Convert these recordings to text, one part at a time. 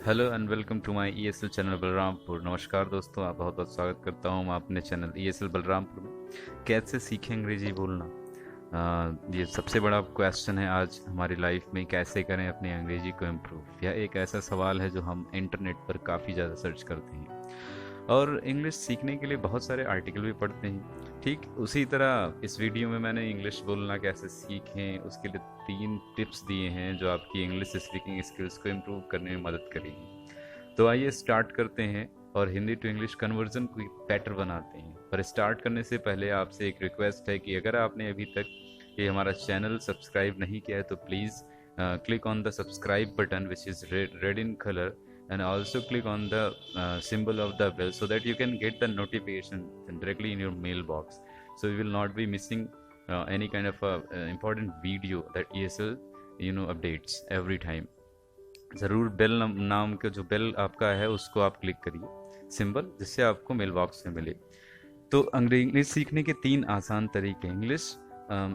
Hello and welcome to my ESL channel Balrampur. नमस्कार दोस्तों, आप बहुत बहुत स्वागत करता हूं मैं अपने चैनल ईएसएल बलरामपुर में। कैसे सीखें अंग्रेजी बोलना, ये सबसे बड़ा क्वेश्चन है आज हमारी लाइफ में। कैसे करें अपनी अंग्रेजी को इम्प्रूव, यह एक ऐसा सवाल है जो हम इंटरनेट पर काफ़ी ज़्यादा सर्च करते हैं और इंग्लिश सीखने के लिए बहुत सारे आर्टिकल भी पढ़ते हैं। ठीक उसी तरह इस वीडियो में मैंने इंग्लिश बोलना कैसे सीखें उसके लिए 3 टिप्स दिए हैं जो आपकी इंग्लिश स्पीकिंग स्किल्स को इम्प्रूव करने में मदद करेगी। तो आइए स्टार्ट करते हैं और हिंदी टू इंग्लिश कन्वर्जन को बेटर बनाते हैं। पर स्टार्ट करने से पहले आपसे एक रिक्वेस्ट है कि अगर आपने अभी तक ये हमारा चैनल सब्सक्राइब नहीं किया है तो please click on the subscribe button which is red in color, and also click on the symbol of the bell so that you can get the notification directly in your mailbox, so you will not be missing any kind of important video that ESL updates every time. ज़रूर bell नाम का जो bell आपका है उसको आप click करिए symbol, जिससे आपको मेल बॉक्स में मिले। तो अंग्रेजी सीखने के 3 आसान तरीके। English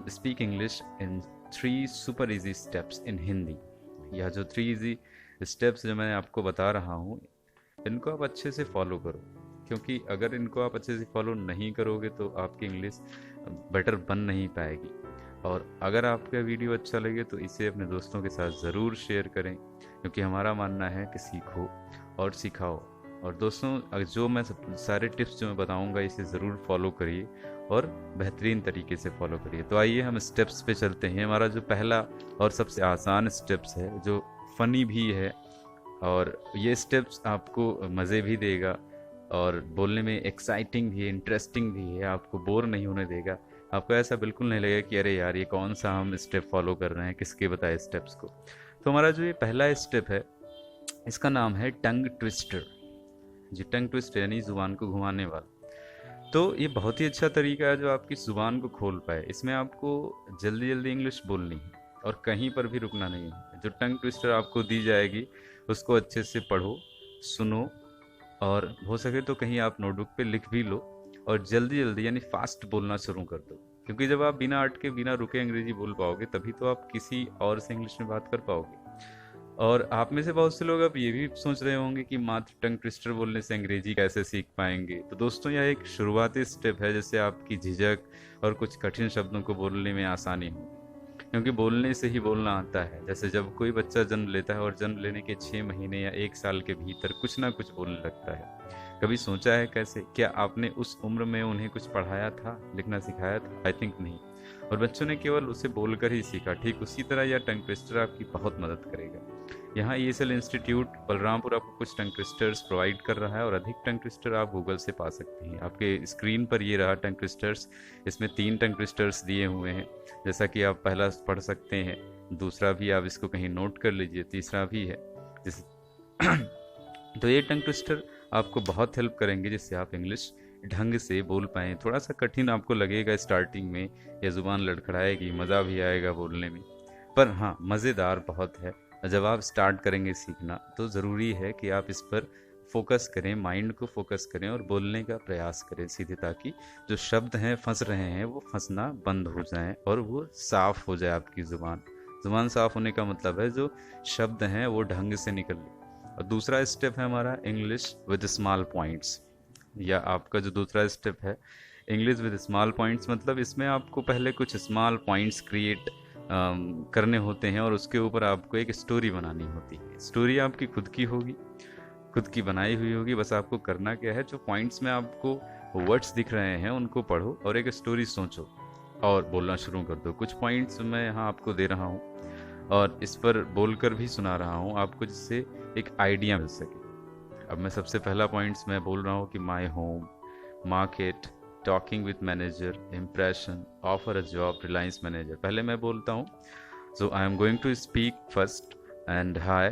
speak English in 3 super easy steps in Hindi. यह जो 3 इजी स्टेप्स जो मैं आपको बता रहा हूँ, इनको आप अच्छे से फॉलो करो, क्योंकि अगर इनको आप अच्छे से फॉलो नहीं करोगे तो आपकी इंग्लिश बेटर बन नहीं पाएगी। और अगर आपका वीडियो अच्छा लगे तो इसे अपने दोस्तों के साथ ज़रूर शेयर करें, क्योंकि हमारा मानना है कि सीखो और सिखाओ। और दोस्तों, जो मैं सारे टिप्स जो मैं बताऊंगा इसे ज़रूर फॉलो करिए और बेहतरीन तरीके से फॉलो करिए। तो आइए हम स्टेप्स पे चलते हैं। हमारा जो पहला और सबसे आसान स्टेप्स है, जो फ़नी भी है और ये स्टेप्स आपको मज़े भी देगा और बोलने में एक्साइटिंग भी है, इंटरेस्टिंग भी है, आपको बोर नहीं होने देगा। आपको ऐसा बिल्कुल नहीं लगेगा कि अरे यार ये कौन सा हम स्टेप फॉलो कर रहे हैं, किसके बताए स्टेप्स को। तो हमारा जो ये पहला स्टेप है इसका नाम है टंग ट्विस्टर। जी, टंग ट्विस्टर यानी ज़ुबान को घुमाने वाला। तो ये बहुत ही अच्छा तरीका है जो आपकी ज़ुबान को खोल पाए। इसमें आपको जल्दी जल्दी इंग्लिश बोलनी है और कहीं पर भी रुकना नहीं है। जो टंग ट्विस्टर आपको दी जाएगी उसको अच्छे से पढ़ो, सुनो और हो सके तो कहीं आप नोटबुक पे लिख भी लो और जल्दी जल्दी यानी फास्ट बोलना शुरू कर दो। क्योंकि जब आप बिना अटके बिना रुके अंग्रेजी बोल पाओगे तभी तो आप किसी और से इंग्लिश में बात कर पाओगे। और आप में से बहुत से लोग अब ये भी सोच रहे होंगे कि मात्र टंग ट्विस्टर बोलने से अंग्रेजी कैसे सीख पाएंगे। तो दोस्तों, यह एक शुरुआती स्टेप है जिससे आपकी झिझक और कुछ कठिन शब्दों को बोलने में आसानी हो, क्योंकि बोलने से ही बोलना आता है। जैसे जब कोई बच्चा जन्म लेता है और जन्म लेने के 6 महीने या 1 साल के भीतर कुछ ना कुछ बोलने लगता है। कभी सोचा है कैसे? क्या आपने उस उम्र में उन्हें कुछ पढ़ाया था, लिखना सिखाया था? आई थिंक नहीं। और बच्चों ने केवल उसे बोलकर ही सीखा। ठीक उसी तरह यह टंग ट्विस्टर आपकी बहुत मदद करेगा। यहाँ ईएसएल इंस्टीट्यूट बलरामपुर आपको कुछ टंग ट्विस्टर्स प्रोवाइड कर रहा है और अधिक टंग ट्विस्टर आप गूगल से पा सकते हैं। आपके स्क्रीन पर ये रहा टंग ट्विस्टर्स। इसमें 3 टंग ट्विस्टर्स दिए हुए हैं, जैसा कि आप पहला पढ़ सकते हैं, दूसरा भी आप इसको कहीं नोट कर लीजिए, तीसरा भी है जिस तो ये टंग ट्विस्टर आपको बहुत हेल्प करेंगे जिससे आप इंग्लिश ढंग से बोल पाएँ। थोड़ा सा कठिन आपको लगेगा स्टार्टिंग में, ये ज़ुबान लड़खड़ाएगी, मज़ा भी आएगा बोलने में, पर हाँ मज़ेदार बहुत है। जब आप स्टार्ट करेंगे सीखना तो ज़रूरी है कि आप इस पर फोकस करें, माइंड को फोकस करें और बोलने का प्रयास करें सीधे, ताकि जो शब्द हैं फंस रहे हैं वो फंसना बंद हो जाएं और वो साफ़ हो जाए आपकी ज़ुबान। ज़ुबान साफ़ होने का मतलब है जो शब्द हैं वो ढंग से निकले। और दूसरा स्टेप है हमारा इंग्लिश विद स्मॉल पॉइंट्स, या आपका जो दूसरा स्टेप है इंग्लिश विद स्मॉल पॉइंट्स, मतलब इसमें आपको पहले कुछ स्मॉल पॉइंट्स क्रिएट करने होते हैं और उसके ऊपर आपको एक स्टोरी बनानी होती है। स्टोरी आपकी खुद की होगी, खुद की बनाई हुई होगी। बस आपको करना क्या है, जो पॉइंट्स में आपको वर्ड्स दिख रहे हैं उनको पढ़ो और एक स्टोरी सोचो और बोलना शुरू कर दो। कुछ पॉइंट्स मैं यहाँ आपको दे रहा हूँ और इस पर बोलकर भी सुना रहा हूँ आपको, जिससे एक आइडिया मिल सके। अब मैं सबसे पहला पॉइंट्स मैं बोल रहा हूँ कि my home, market, talking with manager, impression, offer a job, Reliance manager. पहले मैं बोलता हूँ, so I am going to speak first and hi,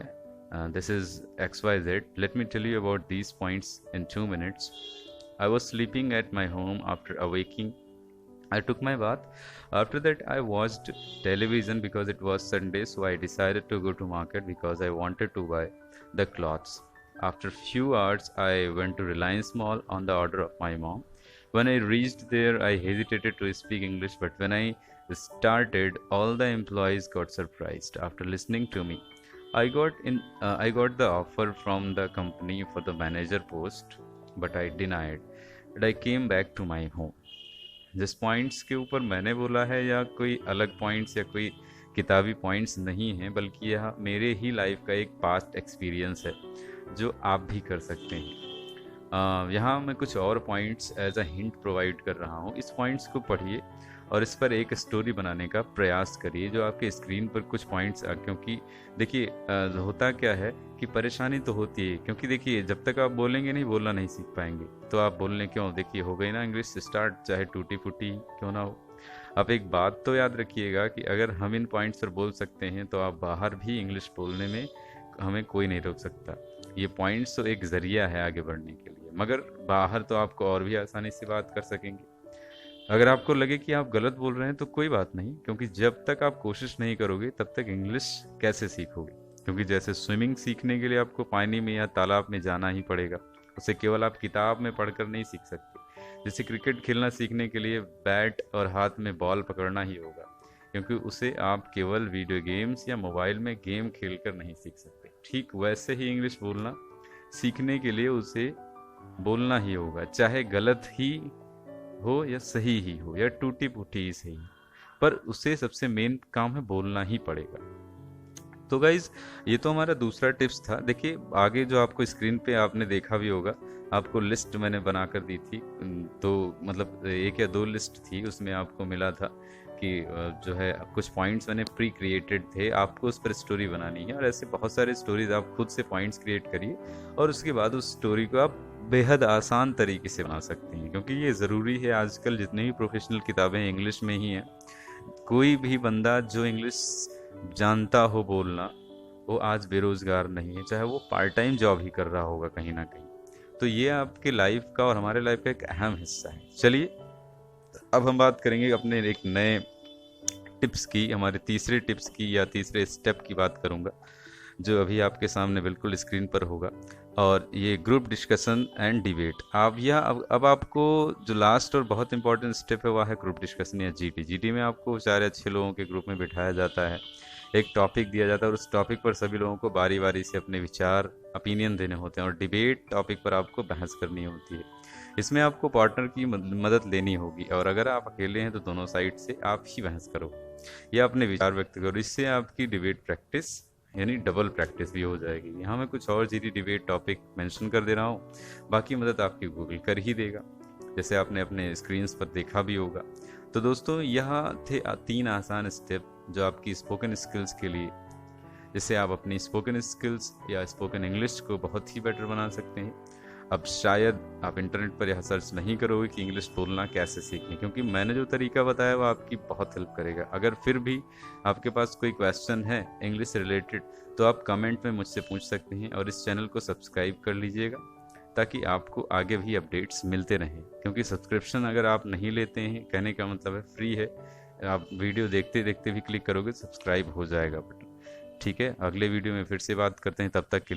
this is XYZ. Let me tell you about these points in 2 minutes. I was sleeping at my home after awaking. I took my bath. After that, I watched television because it was Sunday, so I decided to go to market because I wanted to buy the clothes. After few hours, I went to Reliance Mall on the order of my mom. When I reached there, I hesitated to speak English, but when I started, all the employees got surprised. After listening to me, I got the offer from the company for the manager post, but I denied. And I came back to my home. जिस points के ऊपर मैंने बोला है या कोई अलग points या कोई किताबी पॉइंट्स नहीं हैं, बल्कि यह मेरे ही लाइफ का एक पास्ट एक्सपीरियंस है जो आप भी कर सकते हैं। यहाँ मैं कुछ और points as a hint provide कर रहा हूँ। इस पॉइंट्स को पढ़िए और इस पर एक स्टोरी बनाने का प्रयास करिए जो आपके स्क्रीन पर कुछ पॉइंट्स क्योंकि देखिए होता क्या है कि परेशानी तो होती है, क्योंकि देखिए जब तक आप बोलेंगे नहीं, बोलना नहीं सीख पाएंगे। तो आप बोलने क्यों, देखिए हो गई ना इंग्लिश स्टार्ट, चाहे टूटी फूटी क्यों ना हो। आप एक बात तो याद रखिएगा कि अगर हम इन पॉइंट्स पर बोल सकते हैं तो आप बाहर भी इंग्लिश बोलने में हमें कोई नहीं रोक सकता। ये पॉइंट्स तो एक ज़रिया है आगे बढ़ने के लिए, मगर बाहर तो आपको और भी आसानी से बात कर सकेंगे। अगर आपको लगे कि आप गलत बोल रहे हैं तो कोई बात नहीं, क्योंकि जब तक आप कोशिश नहीं करोगे तब तक इंग्लिश कैसे सीखोगे। क्योंकि जैसे स्विमिंग सीखने के लिए आपको पानी में या तालाब में जाना ही पड़ेगा, उसे केवल आप किताब में पढ़कर नहीं सीख सकते। जैसे क्रिकेट खेलना सीखने के लिए बैट और हाथ में बॉल पकड़ना ही होगा, क्योंकि उसे आप केवल वीडियो गेम्स या मोबाइल में गेम खेलकर नहीं सीख सकते। ठीक वैसे ही इंग्लिश बोलना सीखने के लिए उसे बोलना ही होगा, चाहे गलत ही हो या सही ही हो या टूटी फूटी ही सही, पर उसे सबसे मेन काम है बोलना ही पड़ेगा। तो गाइज ये तो हमारा दूसरा टिप्स था। देखिए आगे जो आपको स्क्रीन पे आपने देखा भी होगा, आपको लिस्ट मैंने बनाकर दी थी, तो मतलब एक या दो लिस्ट थी, उसमें आपको मिला था कि जो है कुछ पॉइंट्स मैंने प्री क्रिएटेड थे, आपको उस पर स्टोरी बनानी है। और ऐसे बहुत सारे स्टोरीज आप खुद से पॉइंट्स क्रिएट करिए और उसके बाद उस स्टोरी को आप बेहद आसान तरीके से बना सकते हैं, क्योंकि ये ज़रूरी है। आजकल जितने भी प्रोफेशनल किताबें इंग्लिश में ही हैं, कोई भी बंदा जो इंग्लिश जानता हो बोलना, वो आज बेरोज़गार नहीं है, चाहे वो पार्ट टाइम जॉब ही कर रहा होगा कहीं ना कहीं। तो ये आपके लाइफ का और हमारे लाइफ का एक अहम हिस्सा है। चलिए अब हम बात करेंगे अपने एक नए टिप्स की, हमारे तीसरे टिप्स की या तीसरे स्टेप की बात करूंगा, जो अभी आपके सामने बिल्कुल स्क्रीन पर होगा। और ये ग्रुप डिस्कशन एंड डिबेट। आप यह अब आपको जो लास्ट और बहुत इंपॉर्टेंट स्टेप है वह है ग्रुप डिस्कशन या जीटी। जीटी में आपको 4 या 6 लोगों के ग्रुप में बिठाया जाता है, एक टॉपिक दिया जाता है और उस टॉपिक पर सभी लोगों को बारी बारी से अपने विचार ओपिनियन देने होते हैं, और डिबेट टॉपिक पर आपको बहस करनी होती है। इसमें आपको पार्टनर की मदद लेनी होगी, और अगर आप अकेले हैं तो दोनों साइड से आप ही बहस करो या अपने विचार व्यक्त करो। इससे आपकी डिबेट प्रैक्टिस यानी डबल प्रैक्टिस भी हो जाएगी। यहाँ मैं कुछ और जीटी डिबेट टॉपिक मेंशन कर दे रहा हूँ, बाकी मदद आपकी गूगल कर ही देगा, जैसे आपने अपने स्क्रीन्स पर देखा भी होगा। तो दोस्तों यह थे 3 आसान स्टेप जो आपकी स्पोकन स्किल्स के लिए, जिससे आप अपनी स्पोकन स्किल्स या स्पोकन इंग्लिश को बहुत ही बेटर बना सकते हैं। अब शायद आप इंटरनेट पर यह सर्च नहीं करोगे कि इंग्लिश बोलना कैसे सीखें, क्योंकि मैंने जो तरीका बताया वो आपकी बहुत हेल्प करेगा। अगर फिर भी आपके पास कोई क्वेश्चन है इंग्लिश से रिलेटेड तो आप कमेंट में मुझसे पूछ सकते हैं, और इस चैनल को सब्सक्राइब कर लीजिएगा ताकि आपको आगे भी अपडेट्स मिलते रहें। क्योंकि सब्सक्रिप्शन अगर आप नहीं लेते हैं, कहने का मतलब है फ्री है, आप वीडियो देखते देखते भी क्लिक करोगे सब्सक्राइब हो जाएगा बटन। ठीक है, अगले वीडियो में फिर से बात करते हैं, तब तक के लिए